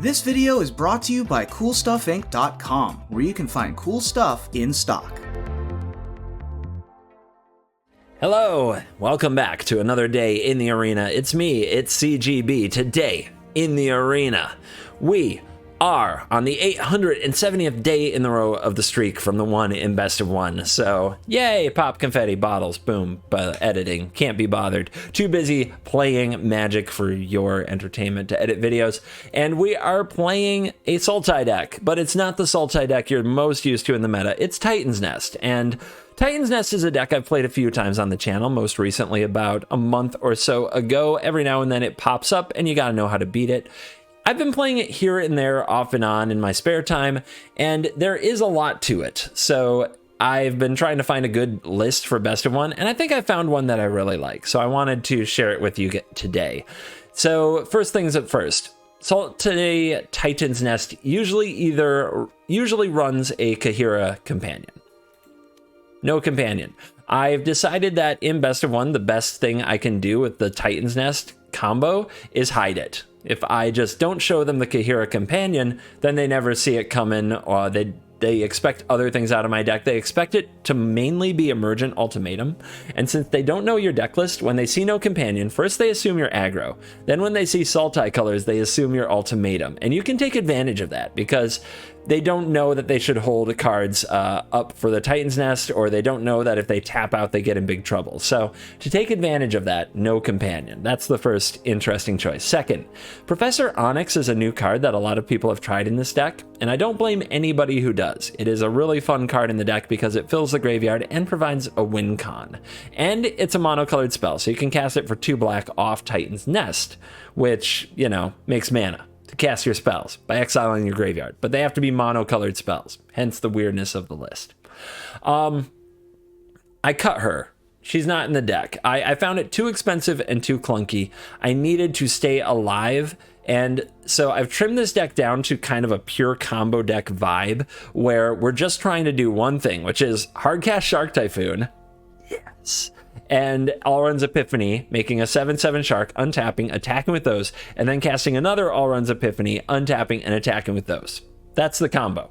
This video is brought to you by CoolStuffInc.com, where you can find cool stuff in stock. Hello, welcome back to another day in the arena. It's me, it's CGB. Today in the arena, we are on the 870th day in the row of the streak from the one in best of one. So yay, pop confetti bottles, boom, editing, can't be bothered. Too busy playing Magic for your entertainment to edit videos. And we are playing a Sultai deck, but it's not the Sultai deck you're most used to in the meta. It's Titan's Nest. And Titan's Nest is a deck I've played a few times on the channel, most recently about a month or so ago. Every now and then it pops up and you gotta know how to beat it. I've been playing it here and there off and on in my spare time, and there is a lot to it. So I've been trying to find a good list for best of one, and I think I found one that I really like. So I wanted to share it with you today. So first things at first. Today, Titan's Nest usually runs a Kahira companion. No companion. I've decided that in best of one, the best thing I can do with the Titan's Nest combo is hide it. If I just don't show them the Kahira companion, then they never see it coming, or they expect other things out of my deck. They expect it to mainly be Emergent Ultimatum, and since they don't know your deck list, when they see no companion, first they assume you're aggro. Then when they see Sultai colors, they assume you're Ultimatum, and you can take advantage of that because they don't know that they should hold cards up for the Titan's Nest, or they don't know that if they tap out, they get in big trouble. So to take advantage of that, no companion. That's the first interesting choice. Second, Professor Onyx is a new card that a lot of people have tried in this deck, and I don't blame anybody who does. It is a really fun card in the deck because it fills the graveyard and provides a win con. And it's a monocolored spell, so you can cast it for 2 black off Titan's Nest, which, you know, makes mana to cast your spells by exiling your graveyard, but they have to be monocolored spells, hence the weirdness of the list. I cut her. She's not in the deck. I found it too expensive and too clunky. I needed to stay alive, and so I've trimmed this deck down to kind of a pure combo deck vibe, where we're just trying to do one thing, which is hardcast Shark Typhoon. Yes. And All-Run's Epiphany, making a 7/7 Shark, untapping, attacking with those, and then casting another All-Run's Epiphany, untapping, and attacking with those. That's the combo.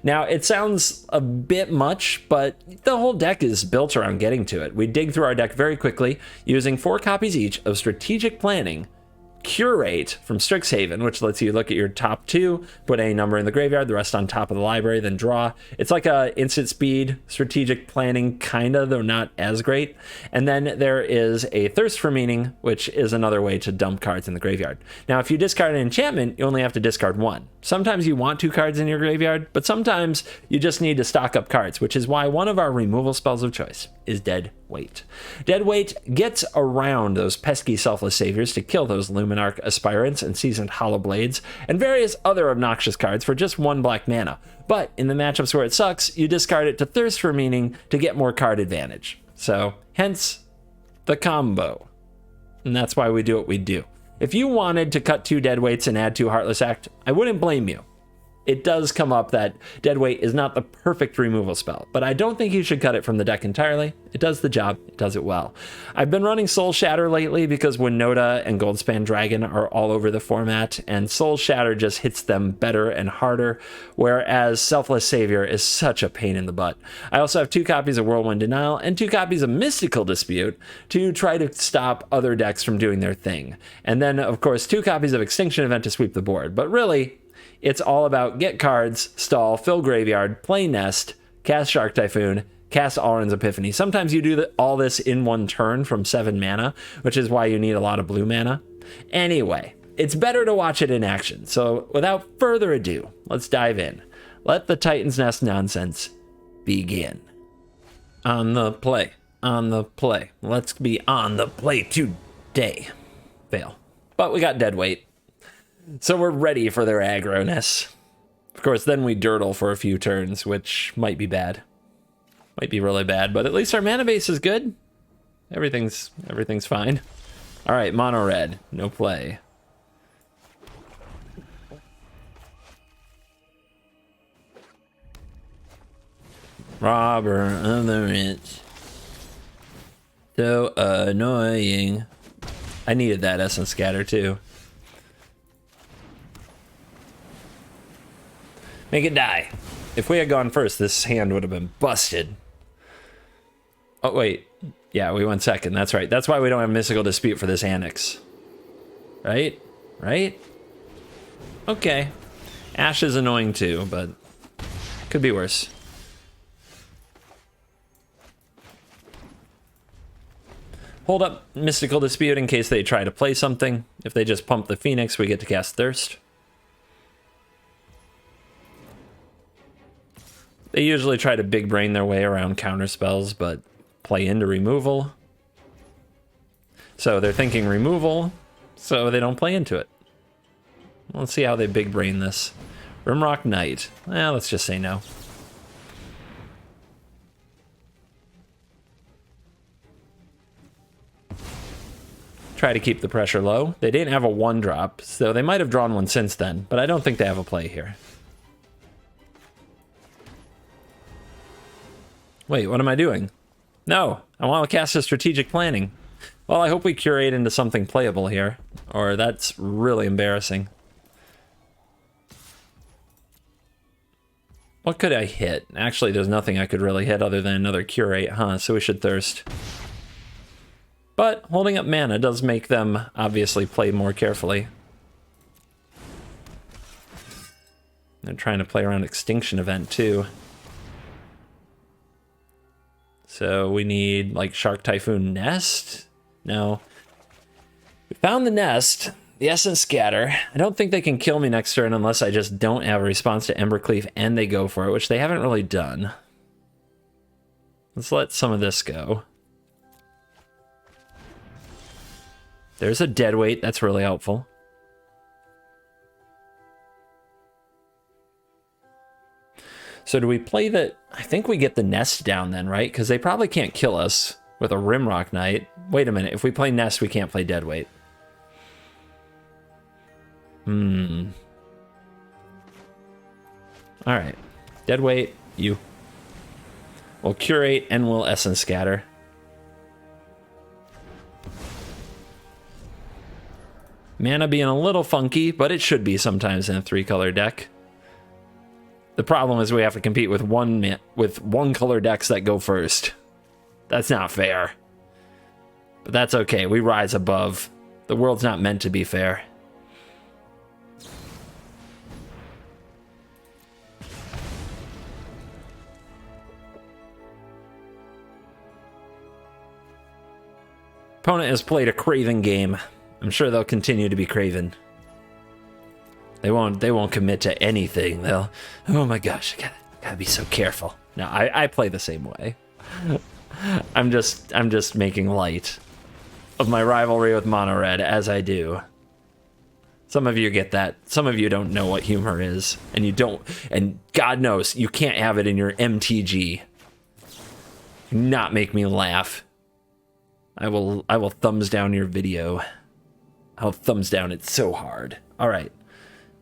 Now, it sounds a bit much, but the whole deck is built around getting to it. We dig through our deck very quickly, using 4 copies each of Strategic Planning, Curate from Strixhaven, which lets you look at your top 2, put a number in the graveyard, the rest on top of the library, then draw. It's like a instant speed Strategic Planning, kinda, though not as great. And then there is a Thirst for Meaning, which is another way to dump cards in the graveyard. Now, if you discard an enchantment, you only have to discard 1. Sometimes you want 2 cards in your graveyard, but sometimes you just need to stock up cards, which is why one of our removal spells of choice is Dead Weight. Dead Weight gets around those pesky Selfless Saviors to kill those Luminarch Aspirants and Seasoned Hollow Blades and various other obnoxious cards for just 1 black mana. But in the matchups where it sucks, you discard it to Thirst for Meaning to get more card advantage. So, hence the combo. And that's why we do what we do. If you wanted to cut 2 Dead Weights and add 2 Heartless Act, I wouldn't blame you. It does come up that Dead Weight is not the perfect removal spell, but I don't think you should cut it from the deck entirely. It does the job, it does it well. I've been running Soul Shatter lately because Winota and Goldspan Dragon are all over the format, and Soul Shatter just hits them better and harder, whereas Selfless Savior is such a pain in the butt. I also have 2 copies of Whirlwind Denial and 2 copies of Mystical Dispute to try to stop other decks from doing their thing. And then, of course, 2 copies of Extinction Event to sweep the board. But really, it's all about get cards, stall, fill graveyard, play Nest, cast Shark Typhoon, cast All-Run's Epiphany. Sometimes you do all this in 1 turn from 7 mana, which is why you need a lot of blue mana. Anyway, it's better to watch it in action. So without further ado, let's dive in. Let the Titan's Nest nonsense begin. On the play. Let's be on the play today. Fail. But we got Dead Weight. So we're ready for their aggro-ness. Of course, then we dirtle for a few turns, which might be bad. Might be really bad, but at least our mana base is good. Everything's fine. All right, mono red, no play. Robber of the rich. So annoying. I needed that Essence Scatter too. Make it die. If we had gone first, this hand would have been busted. Oh, wait. Yeah, we went second. That's right. That's why we don't have Mystical Dispute for this Annex. Right? Right? Okay. Ash is annoying too, but could be worse. Hold up Mystical Dispute in case they try to play something. If they just pump the Phoenix, we get to cast Thirst. They usually try to big brain their way around counter spells, but play into removal. So they're thinking removal, so they don't play into it. Let's see how they big brain this. Rimrock Knight. Well, let's just say no. Try to keep the pressure low. They didn't have a 1-drop, so they might have drawn one since then, but I don't think they have a play here. Wait, what am I doing? No, I want to cast a Strategic Planning. Well, I hope we curate into something playable here, or that's really embarrassing. What could I hit? Actually, there's nothing I could really hit other than another curate, huh? So we should Thirst. But holding up mana does make them obviously play more carefully. They're trying to play around Extinction Event too. So we need like Shark Typhoon Nest? No. We found the Nest, the Essence Scatter. I don't think they can kill me next turn unless I just don't have a response to Embercleave and they go for it, which they haven't really done. Let's let some of this go. There's a Deadweight, that's really helpful. So do we play the... I think we get the Nest down then, right? Because they probably can't kill us with a Rimrock Knight. Wait a minute, if we play Nest, we can't play Deadweight. Alright. Deadweight, you. We'll Curate and we'll Essence Scatter. Mana being a little funky, but it should be sometimes in a 3-color deck. The problem is we have to compete with one color decks that go first. That's not fair. But that's okay, we rise above. The world's not meant to be fair. Opponent has played a Craven game. I'm sure they'll continue to be Craven. They won't commit to anything. They'll, oh my gosh, I gotta be so careful. No, I play the same way. I'm just making light of my rivalry with Mono Red as I do. Some of you get that. Some of you don't know what humor is, and God knows you can't have it in your MTG. Do not make me laugh. I will thumbs down your video. I'll thumbs down it so hard. All right.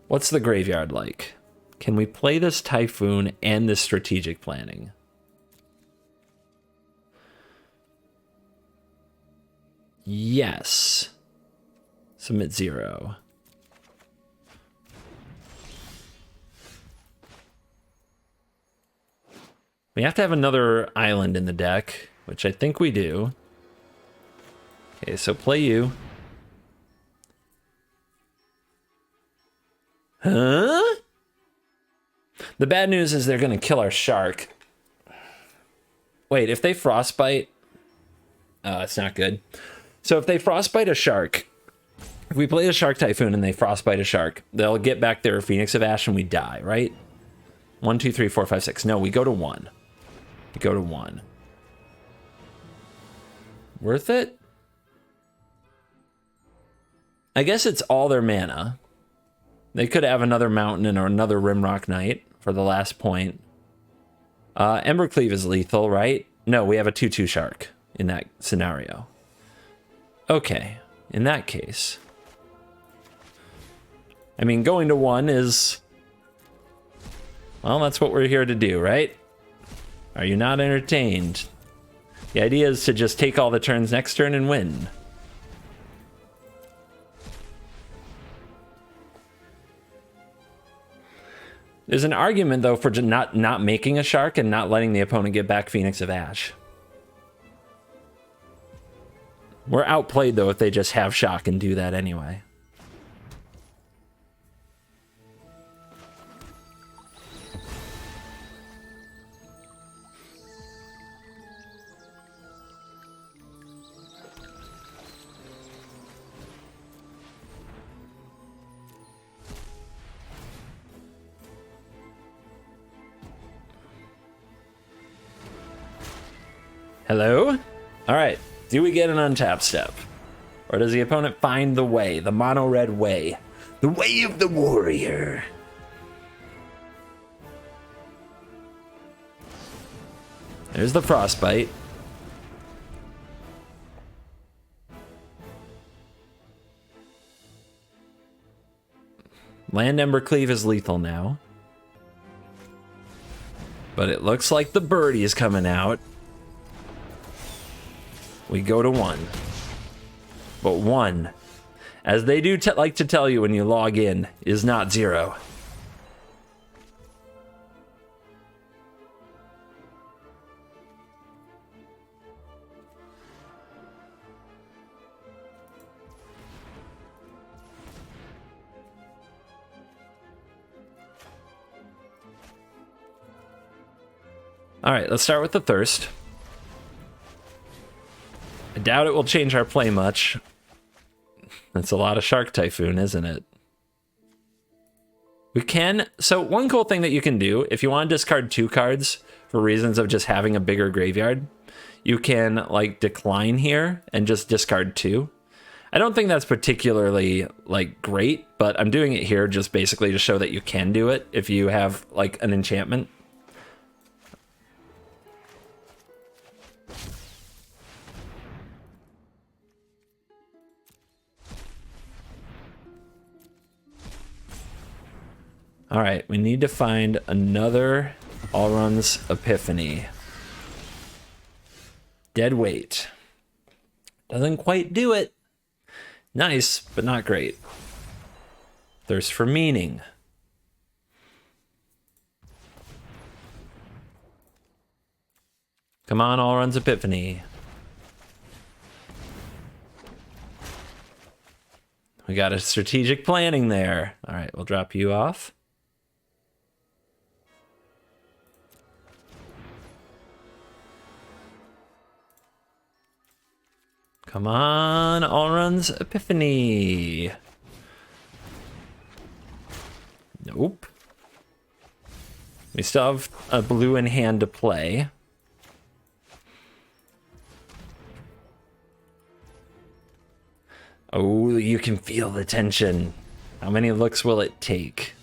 What's the graveyard like? Can we play this Typhoon and this Strategic Planning? Yes. Submit 0. We have to have another island in the deck, which I think we do. Okay, so play you. Huh? The bad news is they're going to kill our shark. Wait, if they frostbite... Oh, it's not good. So if they frostbite a shark, if we play a Shark Typhoon and they frostbite a shark, they'll get back their Phoenix of Ash and we die, right? 1, 2, 3, 4, 5, 6. No, we go to 1. We go to 1. Worth it? I guess it's all their mana. They could have another Mountain and another Rimrock Knight for the last point. Embercleave is lethal, right? No, we have a 2/2 Shark in that scenario. Okay, in that case. I mean, going to 1 is... Well, that's what we're here to do, right? Are you not entertained? The idea is to just take all the turns next turn and win. There's an argument, though, for just not making a shark and not letting the opponent get back Phoenix of Ash. We're outplayed, though, if they just have shock and do that anyway. Hello? All right. Do we get an untap step? Or does the opponent find the way? The mono-red way. The way of the warrior. There's the frostbite. Land Ember Cleave is lethal now. But it looks like the birdie is coming out. We go to 1. But 1, as they do like to tell you when you log in, is not 0. All right, let's start with the Thirst. I doubt it will change our play much. That's a lot of Shark Typhoon, isn't it? We can... So one cool thing that you can do, if you want to discard 2 cards for reasons of just having a bigger graveyard, you can, like, decline here and just discard 2. I don't think that's particularly, like, great, but I'm doing it here just basically to show that you can do it if you have, like, an enchantment. All right, we need to find another Alrund's Epiphany. Dead weight. Doesn't quite do it. Nice, but not great. Thirst for meaning. Come on, Alrund's Epiphany. We got a strategic planning there. All right, we'll drop you off. Come on, Alrund's Epiphany. Nope. We still have a blue in hand to play. Oh, you can feel the tension. How many looks will it take?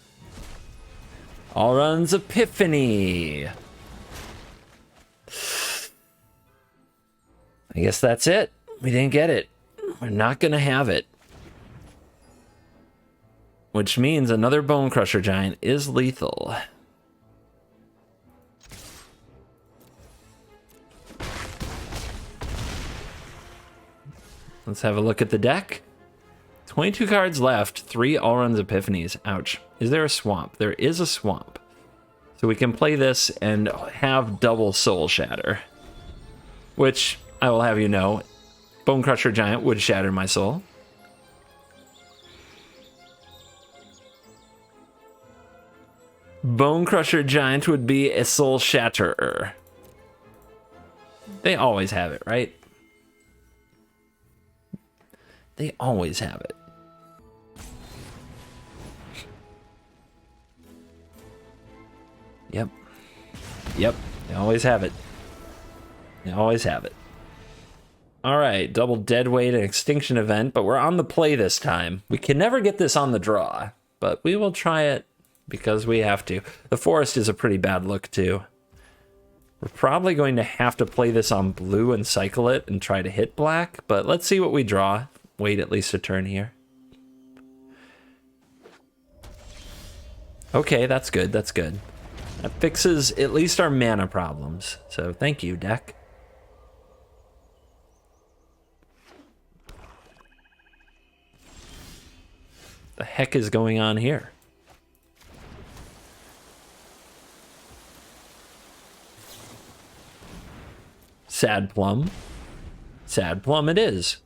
Alrund's Epiphany. I guess that's it. We didn't get it. We're not going to have it. Which means another Bone Crusher Giant is lethal. Let's have a look at the deck. 22 cards left, 3 Alrund's Epiphanies. Ouch. Is there a swamp? There is a swamp. So we can play this and have double Soul Shatter. Which, I will have you know, Bone Crusher Giant would shatter my soul. Bone Crusher Giant would be a soul shatterer. They always have it, right? They always have it. Yep. Yep. They always have it. They always have it. All right, double deadweight and extinction event, but we're on the play this time. We can never get this on the draw, but we will try it because we have to. The forest is a pretty bad look too. We're probably going to have to play this on blue and cycle it and try to hit black, but let's see what we draw. Wait at least a turn here. Okay, that's good, that's good. That fixes at least our mana problems, so thank you, deck. The heck is going on here? Sad plum. Sad plum it is.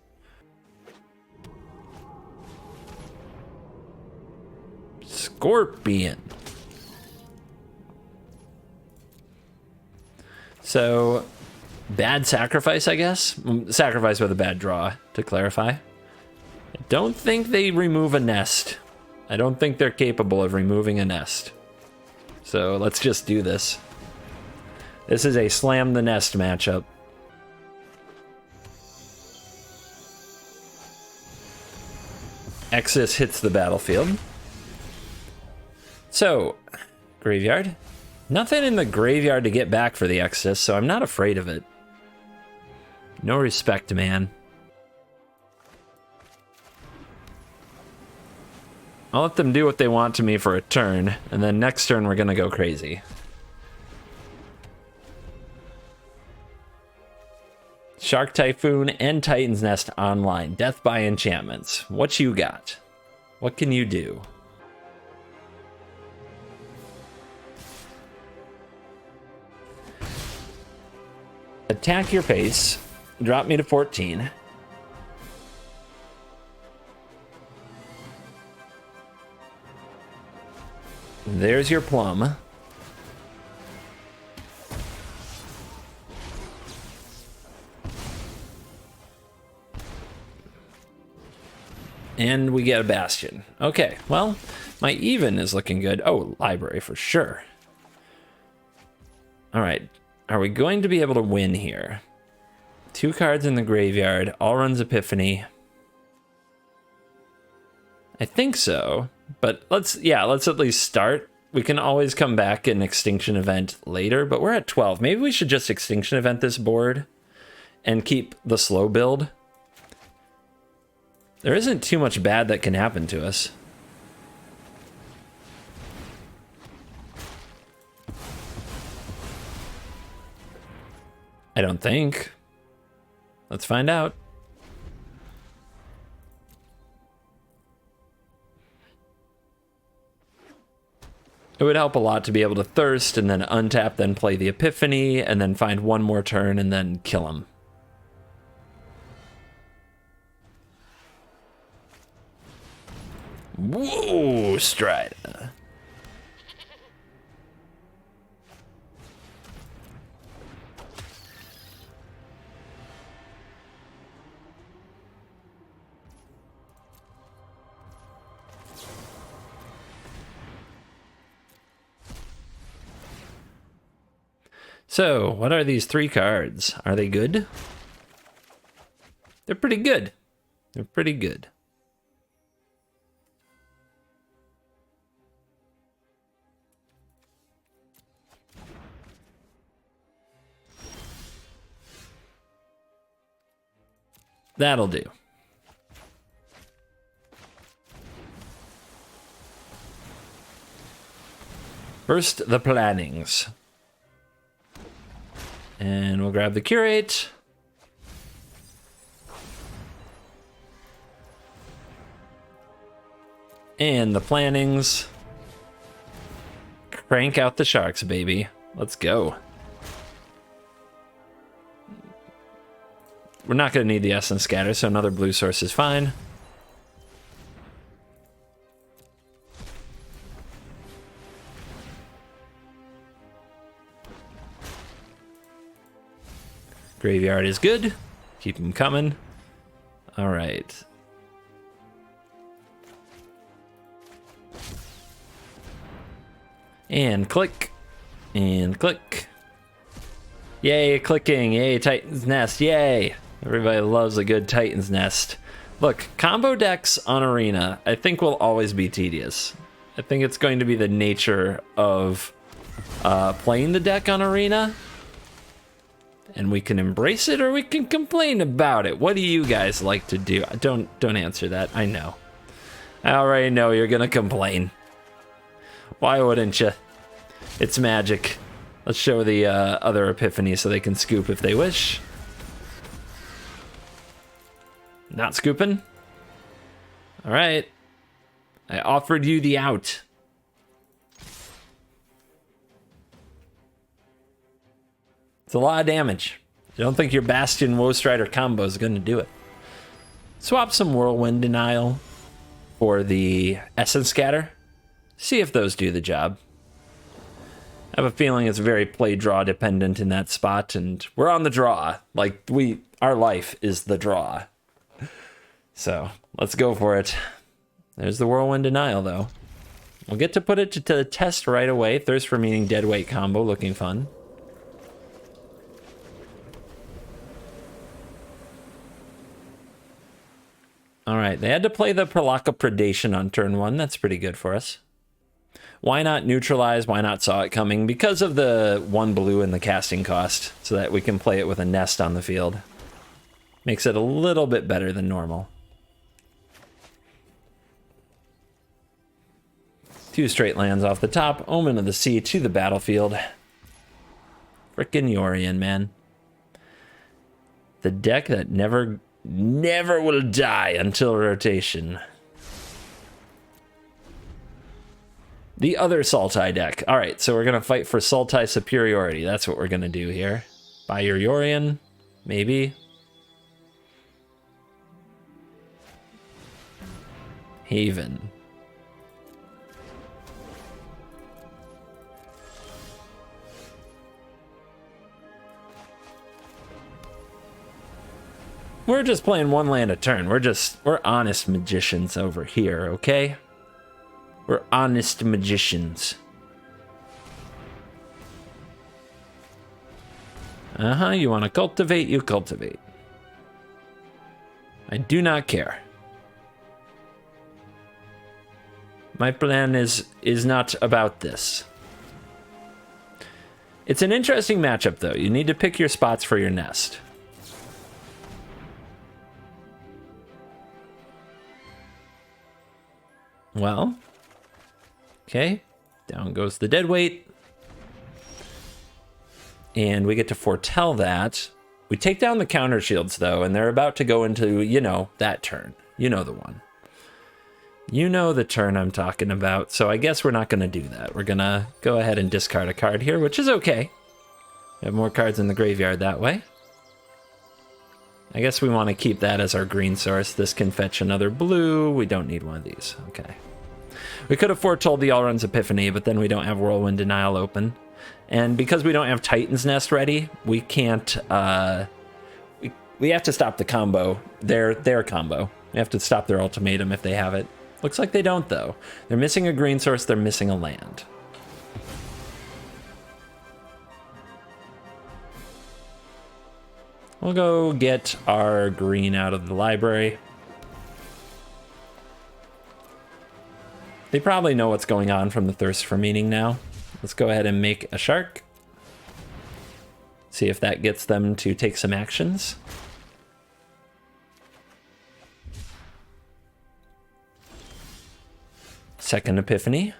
Scorpion. So, bad sacrifice, I guess? Sacrifice with a bad draw, to clarify. I don't think they remove a nest. I don't think they're capable of removing a nest. So, let's just do this. This is a slam the nest matchup. Exis hits the battlefield. So, graveyard. Nothing in the graveyard to get back for the Exis, so I'm not afraid of it. No respect, man. I'll let them do what they want to me for a turn, and then next turn we're gonna go crazy. Shark Typhoon and Titan's Nest online. Death by enchantments. What you got? What can you do? Attack your face. Drop me to 14. There's your plum. And we get a bastion. Okay, well, my even is looking good. Oh, library for sure. All right, are we going to be able to win here? 2 cards in the graveyard, all runs Epiphany. I think so, but let's at least start. We can always come back and Extinction Event later, but we're at 12. Maybe we should just Extinction Event this board and keep the slow build. There isn't too much bad that can happen to us. I don't think. Let's find out. It would help a lot to be able to thirst and then untap, then play the Epiphany, and then find one more turn and then kill him. Whoa, Strider. So, what are these 3 cards? Are they good? They're pretty good. They're pretty good. That'll do. First, the plannings. And we'll grab the curate. And the plannings. Crank out the sharks, baby. Let's go. We're not going to need the Essence Scatter, so another blue source is fine. Graveyard is good. Keep them coming. All right. And click. And click. Yay, clicking. Yay, Titan's Nest. Yay. Everybody loves a good Titan's Nest. Look, combo decks on Arena, I think will always be tedious. I think it's going to be the nature of playing the deck on Arena. And we can embrace it or we can complain about it. What do you guys like to do? Don't answer that. I know. I already know you're gonna complain. Why wouldn't you? It's Magic. Let's show the other Epiphany so they can scoop if they wish. Not scooping? All right. I offered you the out. It's a lot of damage. You don't think your Bastion Woe Strider combo is going to do it. Swap some Whirlwind Denial for the Essence Scatter. See if those do the job. I have a feeling it's very play-draw dependent in that spot, and we're on the draw. Like, our life is the draw. So, let's go for it. There's the Whirlwind Denial, though. We'll get to put it to the test right away. Thirst for Meaning, Deadweight combo, looking fun. All right, they had to play the Prolaka Predation on turn 1. That's pretty good for us. Why not neutralize? Why not saw it coming? Because of the 1 blue and the casting cost, so that we can play it with a nest on the field. Makes it a little bit better than normal. 2 straight lands off the top. Omen of the Sea to the battlefield. Frickin' Yorion, man. The deck that never will die until rotation. The other Sultai deck. All right, so we're going to fight for Sultai superiority. That's what we're going to do here. Buy your Yorion, maybe. Haven. We're just playing 1 land a turn. We're honest magicians over here, okay? We're honest magicians. You want to cultivate, you cultivate. I do not care. My plan is not about this. It's an interesting matchup, though. You need to pick your spots for your nest. Well, okay, down goes the Deadweight. And we get to foretell that. We take down the counter shields, though, and they're about to go into, you know, that turn. You know the one. You know the turn I'm talking about, so I guess we're not going to do that. We're going to go ahead and discard a card here, which is okay. We have more cards in the graveyard that way. I guess we want to keep that as our green source. This can fetch another blue. We don't need one of these. Okay. We could have foretold the Alrund's Epiphany, but then we don't have Whirlwind Denial open. And because we don't have Titan's Nest ready, we can't... we have to stop the combo. Their combo. We have to stop their ultimatum if they have it. Looks like they don't, though. They're missing a green source. They're missing a land. We'll go get our green out of the library. They probably know what's going on from the Thirst for Meaning now. Let's go ahead and make a shark. See if that gets them to take some actions. Second Epiphany.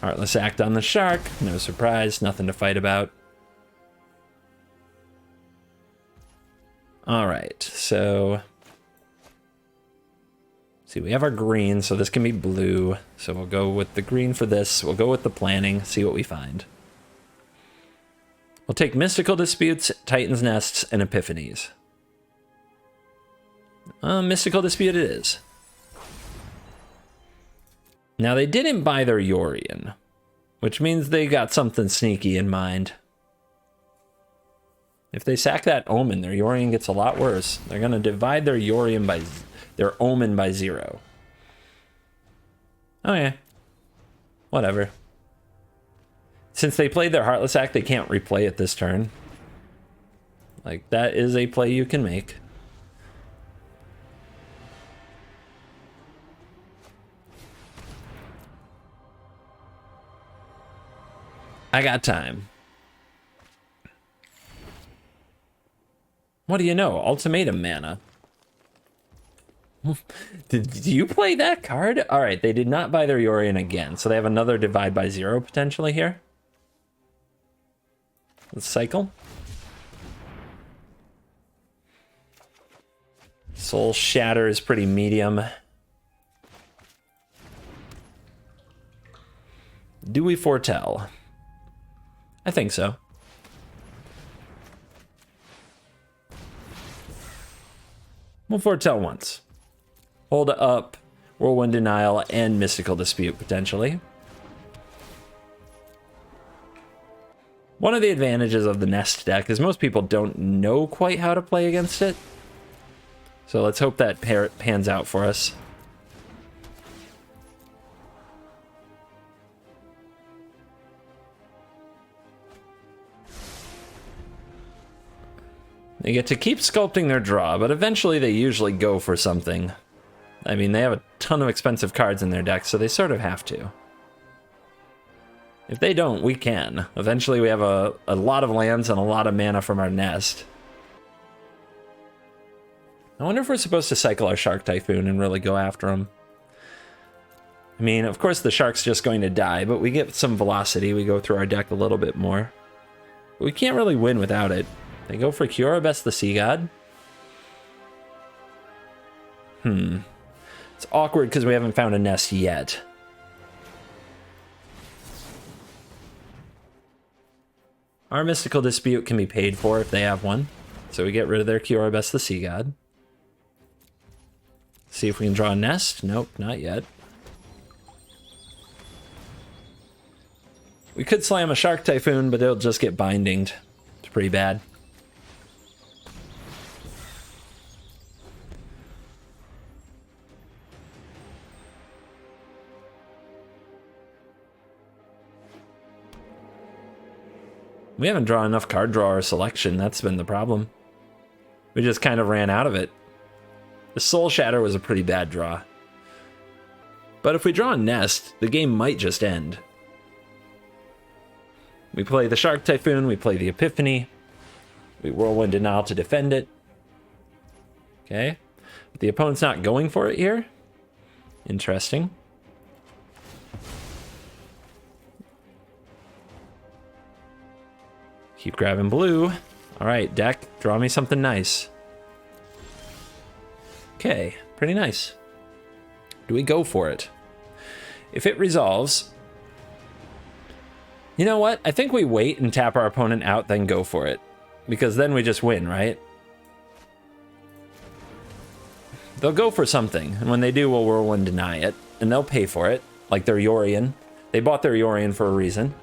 Heartless Act on the shark. No surprise, nothing to fight about. All right, so... see, we have our green, so this can be blue. So we'll go with the green for this. We'll go with the planning, see what we find. We'll take Mystical Disputes, Titan's Nests, and Epiphanies. Mystical Dispute it is. Now, they didn't buy their Yorion, which means they got something sneaky in mind. If they sack that Omen, their Yorion gets a lot worse. They're going to divide their Yorion by... their Omen by 0. Oh yeah. Whatever. Since they played their Heartless Act, they can't replay it this turn. Like, that is a play you can make. I got time. What do you know? Ultimatum mana. Did you play that card? All right, they did not buy their Yorion again, so they have another divide by 0 potentially here. Let's cycle. Soul Shatter is pretty medium. Do we foretell? I think so. We'll foretell once. Hold up, Whirlwind Denial, and Mystical Dispute, potentially. One of the advantages of the Nest deck is most people don't know quite how to play against it. So let's hope that pans out for us. They get to keep sculpting their draw, but eventually they usually go for something. I mean, they have a ton of expensive cards in their deck, so they sort of have to. If they don't, we can. Eventually we have a lot of lands and a lot of mana from our Nest. I wonder if we're supposed to cycle our Shark Typhoon and really go after him. I mean, of course the Shark's just going to die, but we get some velocity. We go through our deck a little bit more. But we can't really win without it. They go for Kiora, the Sea God. It's awkward because we haven't found a Nest yet. Our Mystical Dispute can be paid for if they have one. So we get rid of their Kiora, the Sea God. See if we can draw a Nest. Nope, not yet. We could slam a Shark Typhoon, but it'll just get bindinged. It's pretty bad. We haven't drawn enough card draw or selection. That's been the problem. We just kind of ran out of it. The Soul Shatter was a pretty bad draw. But if we draw a Nest, the game might just end. We play the Shark Typhoon, we play the Epiphany. We Whirlwind Denial to defend it. Okay. But the opponent's not going for it here. Interesting. Keep grabbing blue. All right, deck, draw me something nice. Okay, pretty nice. Do we go for it? If it resolves... You know what? I think we wait and tap our opponent out, then go for it. Because then we just win, right? They'll go for something, and when they do, we'll Whirlwind Deny it. And they'll pay for it, like their Yorion. They bought their Yorion for a reason.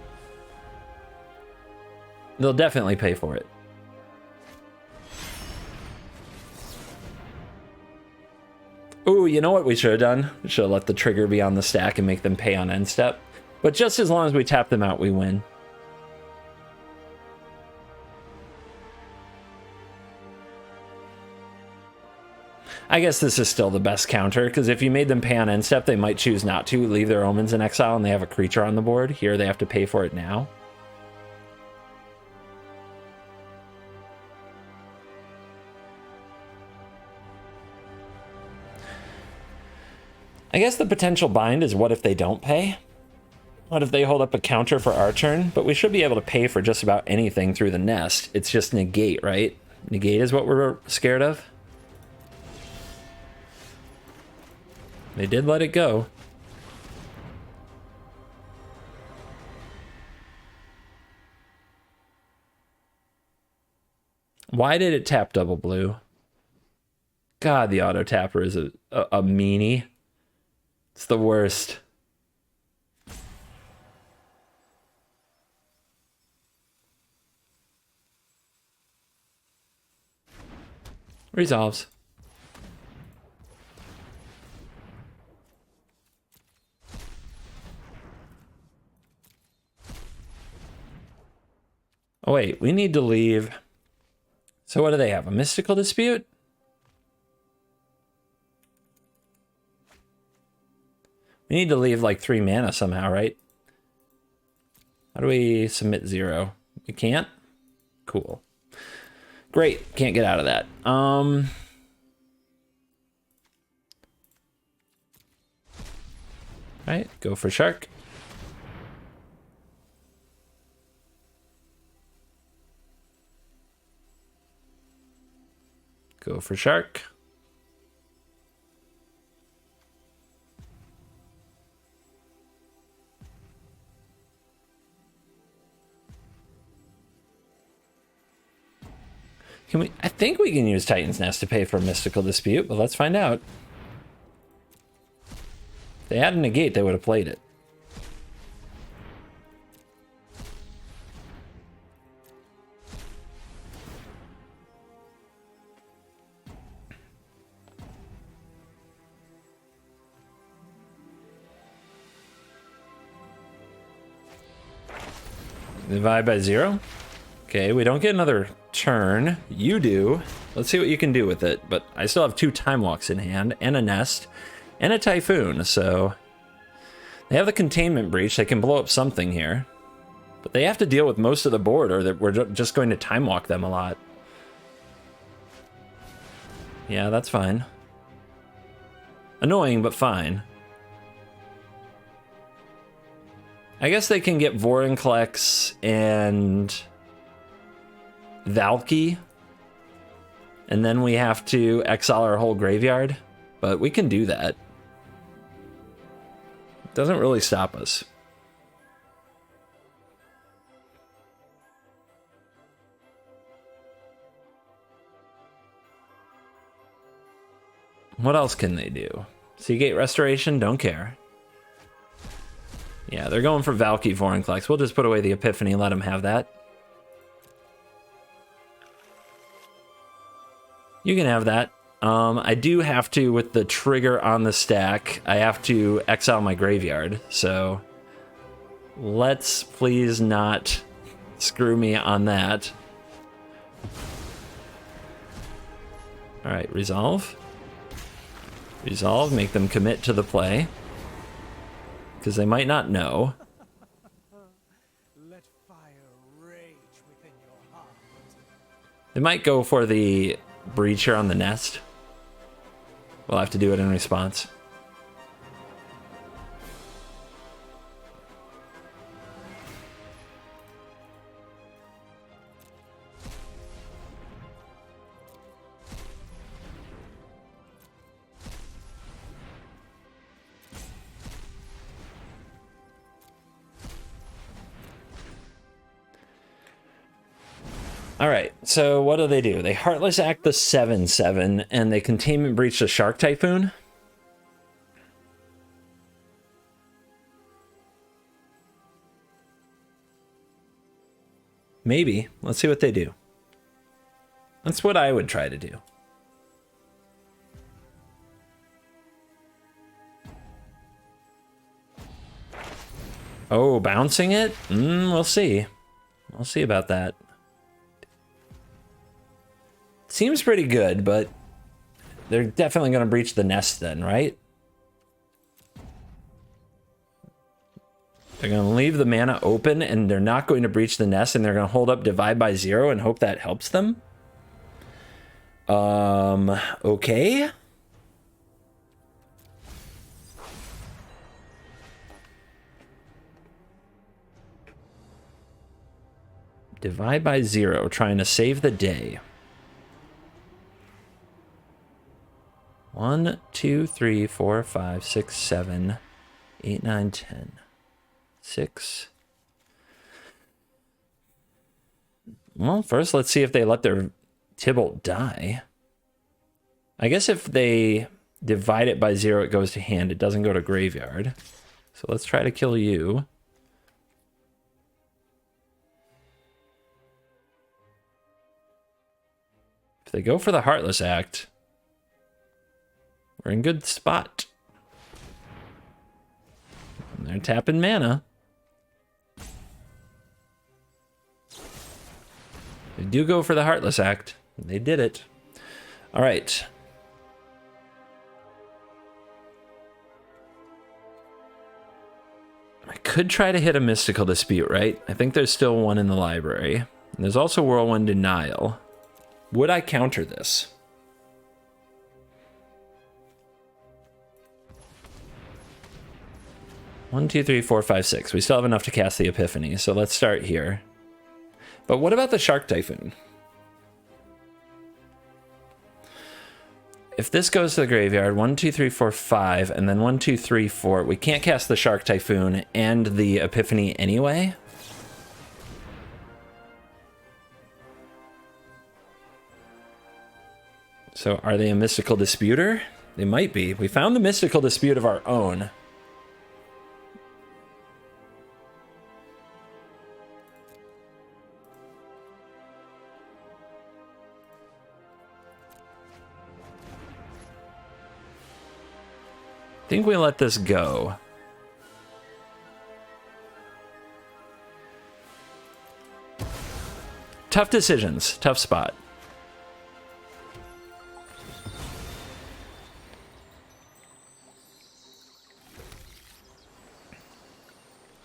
They'll definitely pay for it. Ooh, you know what we should have done? We should have let the trigger be on the stack and make them pay on end step. But just as long as we tap them out, we win. I guess this is still the best counter, because if you made them pay on end step, they might choose not to, leave their Omens in exile, and they have a creature on the board. Here, they have to pay for it now. I guess the potential bind is what if they don't pay? What if they hold up a counter for our turn? But we should be able to pay for just about anything through the Nest. It's just negate, right? Negate is what we're scared of. They did let it go. Why did it tap double blue? God, the auto tapper is a meanie. It's the worst. Resolves. Oh wait, we need to leave. So what do they have? A Mystical Dispute? We need to leave like 3 mana somehow, right? How do we submit 0? We can't? Cool. Great, can't get out of that. Right, go for Shark. Go for Shark. Can we? I think we can use Titan's Nest to pay for a Mystical Dispute, but let's find out. If they had a negate, they would have played it. Divide by 0. Okay, we don't get another turn. You do. Let's see what you can do with it. But I still have 2 Time Walks in hand, and a Nest, and a Typhoon, so... They have the Containment Breach. They can blow up something here. But they have to deal with most of the board, or that we're just going to Time Walk them a lot. Yeah, that's fine. Annoying, but fine. I guess they can get Vorinclex and Valky, and then we have to exile our whole graveyard, but we can do that. It doesn't really stop us. What else can they do? Seagate Restoration, don't care. Yeah, they're going for Valky Vorinclex. We'll just put away the Epiphany, let them have that. You can have that. I do have to, with the trigger on the stack, I have to exile my graveyard. So let's please not screw me on that. All right, resolve. Resolve, make them commit to the play. Because they might not know. Let fire rage within your heart. They might go for the breach here on the Nest. We'll have to do it in response. All right, so what do? They Heartless Act the 7/7, and they Containment Breach the Shark Typhoon. Maybe. Let's see what they do. That's what I would try to do. Oh, bouncing it? We'll see. We'll see about that. Seems pretty good, but they're definitely going to breach the Nest then, right? They're going to leave the mana open, and they're not going to breach the Nest, and they're going to hold up Divide by 0 and hope that helps them. Okay. Divide by 0, trying to save the day. 1, 2, 3, 4, 5, 6, 7, 8, 9, 10. 6. Well, first let's see if they let their Tybalt die. I guess if they divide it by 0, it goes to hand. It doesn't go to graveyard. So let's try to kill you. If they go for the Heartless Act, we're in good spot. And they're tapping mana. They do go for the Heartless Act. They did it. All right. I could try to hit a Mystical Dispute, right? I think there's still one in the library. And there's also Whirlwind Denial. Would I counter this? One, two, three, four, five, six. We still have enough to cast the Epiphany, so let's start here. But what about the Shark Typhoon? If this goes to the graveyard, 1, 2, 3, 4, 5, and then 1, 2, 3, 4, we can't cast the Shark Typhoon and the Epiphany anyway. So are they a mystical disputer? They might be. We found the mystical dispute of our own. I think we let this go. Tough decisions, tough spot.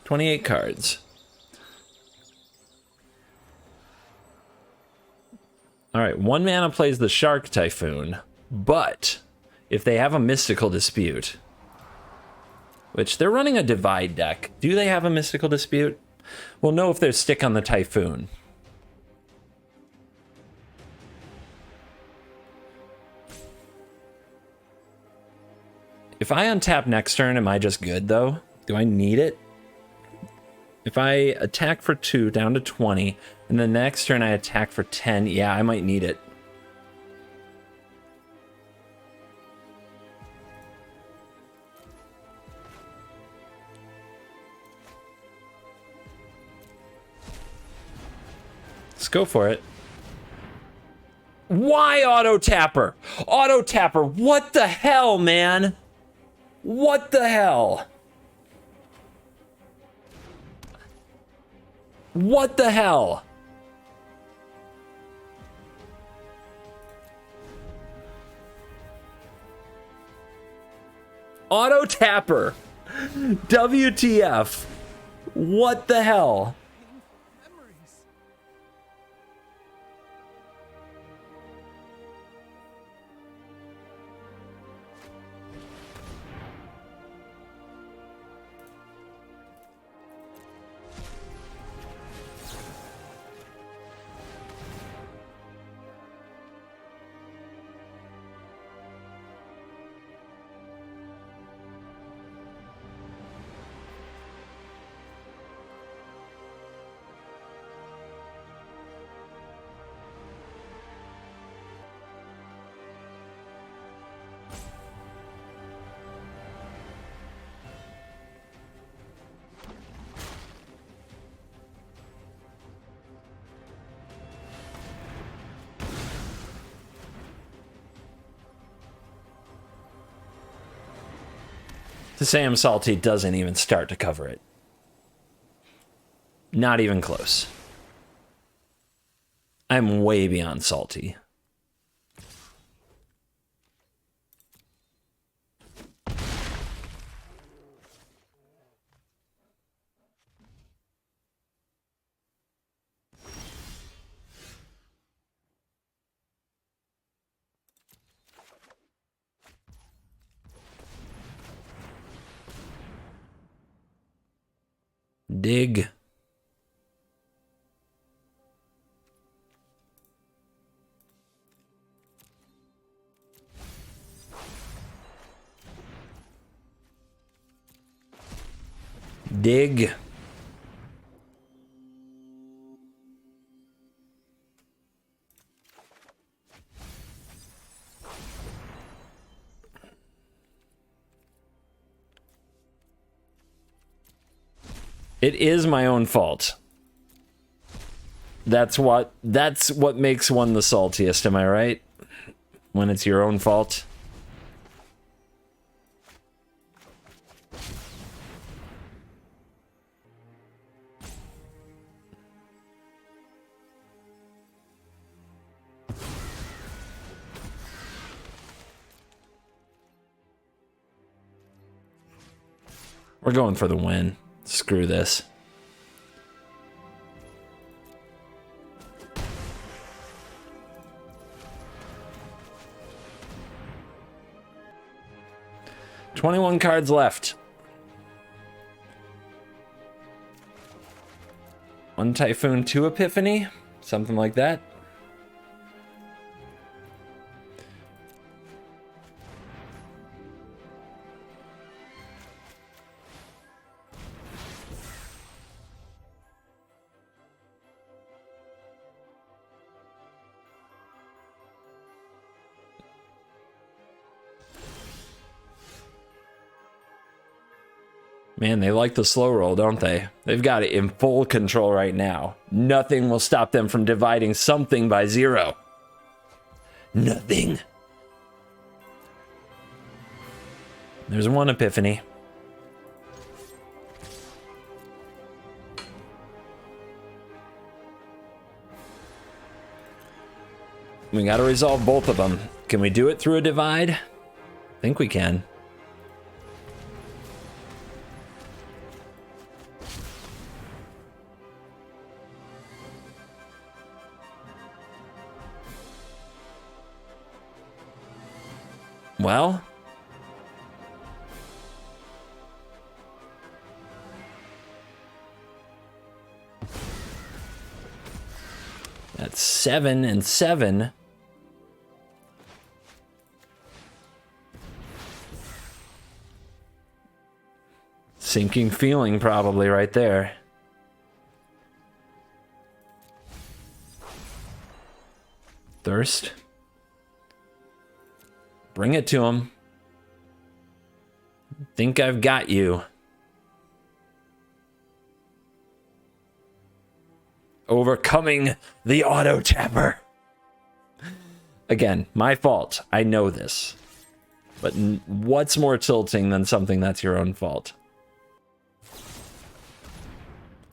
$28 cards. All right, 1 mana plays the Shark Typhoon, but if they have a mystical dispute, which they're running a divide deck, do they have a mystical dispute? We'll know if there's stick on the Typhoon. If I untap next turn, am I just good though? Do I need it? If I attack for 2 down to 20, and the next turn I attack for 10, yeah, I might need it. Let's go for it. Why auto tapper? Auto tapper, what the hell, man? What the hell? What the hell? Auto tapper. WTF. What the hell? Memories. To say I'm salty doesn't even start to cover it. Not even close. I'm way beyond salty. Dig. Dig. It is my own fault. That's what makes one the saltiest, am I right? When it's your own fault. We're going for the win. Screw this. $21 cards left. 1 Typhoon, 2 Epiphany, something like that. Man, they like the slow roll, don't they? They've got it in full control right now. Nothing will stop them from dividing something by 0. Nothing. There's one epiphany. We got to resolve both of them. Can we do it through a divide? I think we can. Well, that's 7 and 7. Sinking feeling probably right there. Thirst. Bring it to him. Think I've got you. Overcoming the auto tapper. Again, my fault. I know this. But what's more tilting than something that's your own fault?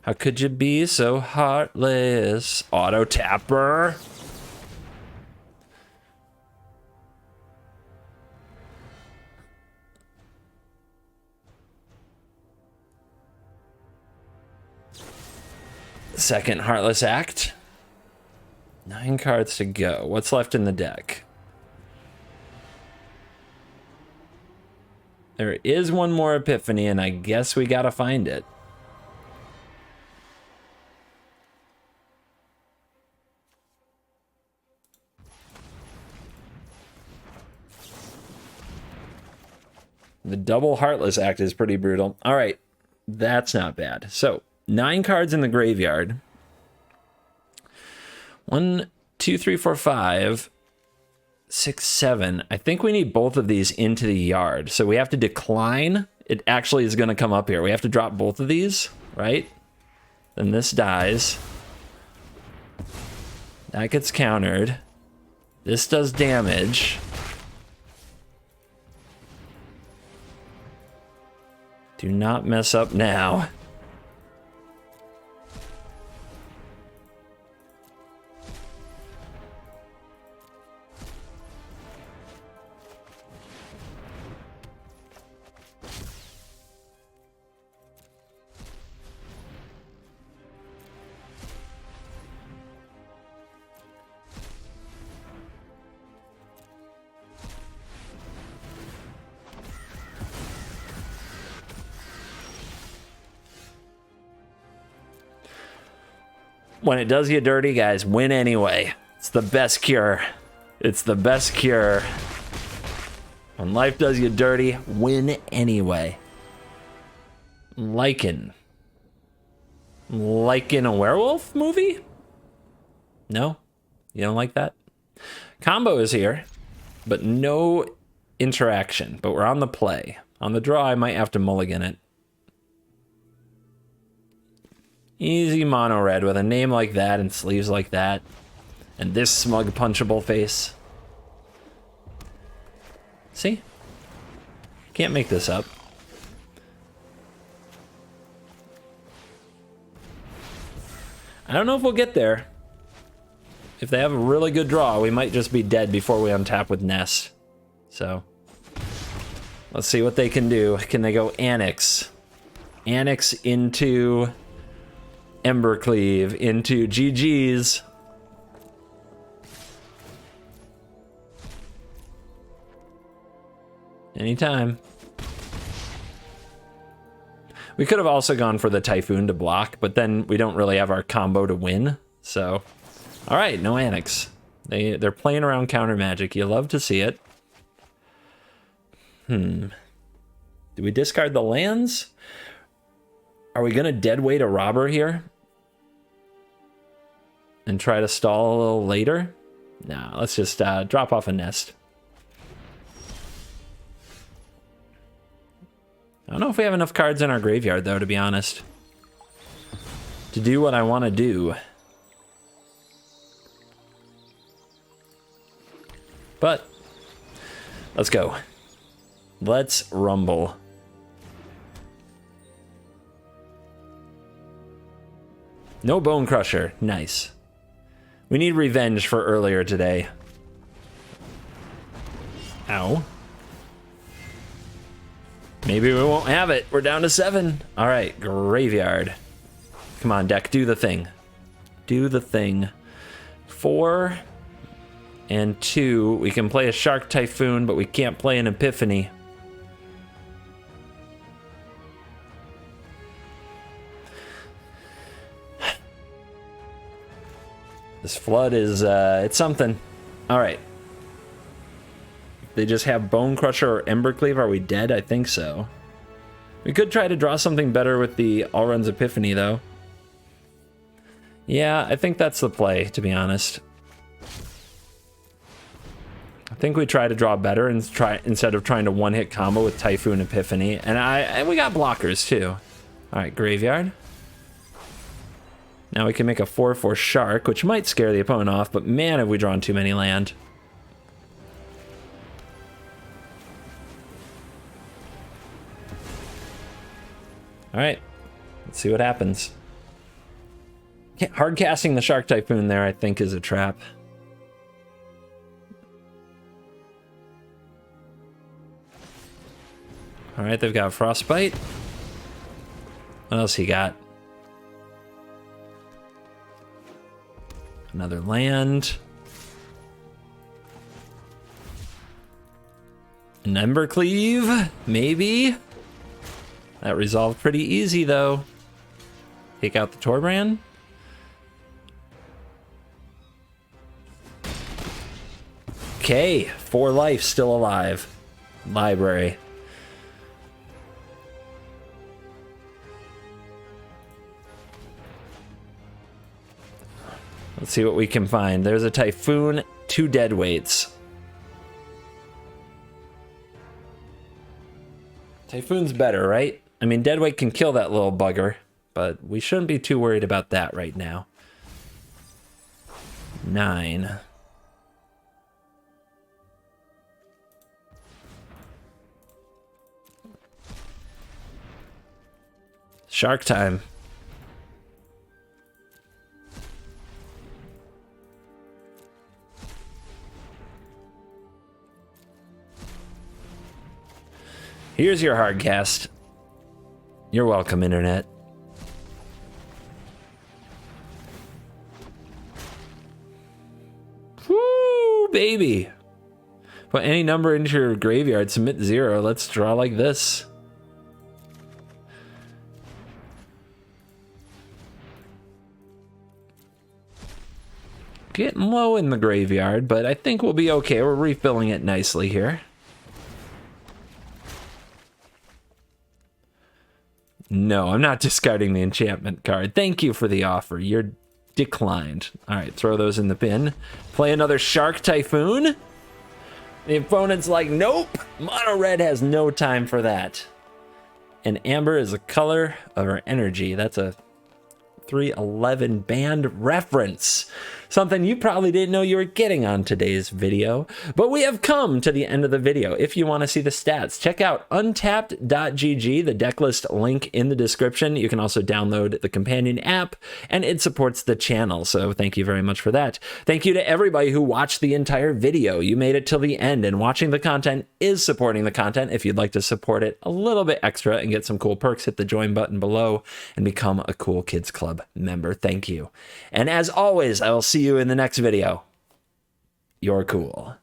How could you be so heartless? Auto tapper. Second heartless act. 9 cards to go. What's left in the deck? There is one more epiphany, and I guess we gotta find it. The double heartless act is pretty brutal. All right, that's not bad. So 9 cards in the graveyard. 1, 2, 3, 4, 5, 6, 7. I think we need both of these into the yard. So we have to decline. It actually is going to come up here. We have to drop both of these, right? Then this dies. That gets countered. This does damage. Do not mess up now. When it does you dirty, guys, win anyway. It's the best cure. It's the best cure. When life does you dirty, win anyway. Like in a werewolf movie? No? You don't like that? Combo is here, but no interaction. But we're on the play. On the draw, I might have to mulligan it. Easy mono red with a name like that and sleeves like that. And this smug punchable face. See? Can't make this up. I don't know if we'll get there. If they have a really good draw, we might just be dead before we untap with Nest. So, let's see what they can do. Can they go Annex? Annex into Embercleave, into GG's. Anytime. We could have also gone for the Typhoon to block, but then we don't really have our combo to win. So, all right, no Annex. They're playing around counter magic. You love to see it. Do we discard the lands? Are we gonna deadweight a robber here? And try to stall a little later? Nah, let's just drop off a Nest. I don't know if we have enough cards in our graveyard, though, to be honest, to do what I want to do. But let's go. Let's rumble. No Bone Crusher. Nice. We need revenge for earlier today. Ow. Maybe we won't have it. We're down to 7. All right, graveyard. Come on, deck, do the thing. Do the thing. 4 and 2. We can play a Shark Typhoon, but we can't play an Epiphany. This flood is, it's something. All right. They just have Bone Crusher or Embercleave. Are we dead? I think so. We could try to draw something better with the All Runs Epiphany, though. Yeah, I think that's the play, to be honest. I think we try to draw better and instead of trying to one-hit combo with Typhoon Epiphany. And we got blockers, too. All right, graveyard. Now we can make a 4/4 Shark, which might scare the opponent off, but man, have we drawn too many land. All right, let's see what happens. Hard casting the Shark Typhoon there, I think, is a trap. All right, they've got Frostbite. What else he got? Another land. An Embercleave, maybe. That resolved pretty easy, though. Take out the Torbrand. Okay, 4 life, still alive. Library. Let's see what we can find. There's a Typhoon, 2 Deadweights. Typhoon's better, right? I mean, Deadweight can kill that little bugger, but we shouldn't be too worried about that right now. 9. Shark time. Here's your hard cast. You're welcome, Internet. Woo, baby. Put any number into your graveyard, submit 0. Let's draw like this. Getting low in the graveyard, but I think we'll be okay. We're refilling it nicely here. No, I'm not discarding the enchantment card. Thank you for the offer. You're declined. All right, throw those in the bin. Play another Shark Typhoon. The opponent's like, nope. Mono red has no time for that. And amber is the color of our energy. That's a 311 band reference. Something you probably didn't know you were getting on today's video, but we have come to the end of the video. If you want to see the stats, check out untapped.gg, the deck list link in the description. You can also download the companion app, and it supports the channel, so thank you very much for that. Thank you to everybody who watched the entire video. You made it till the end, and watching the content is supporting the content. If you'd like to support it a little bit extra and get some cool perks, hit the join button below and become a Cool Kids Club member. Thank you. And as always, I will see you in the next video. You're cool.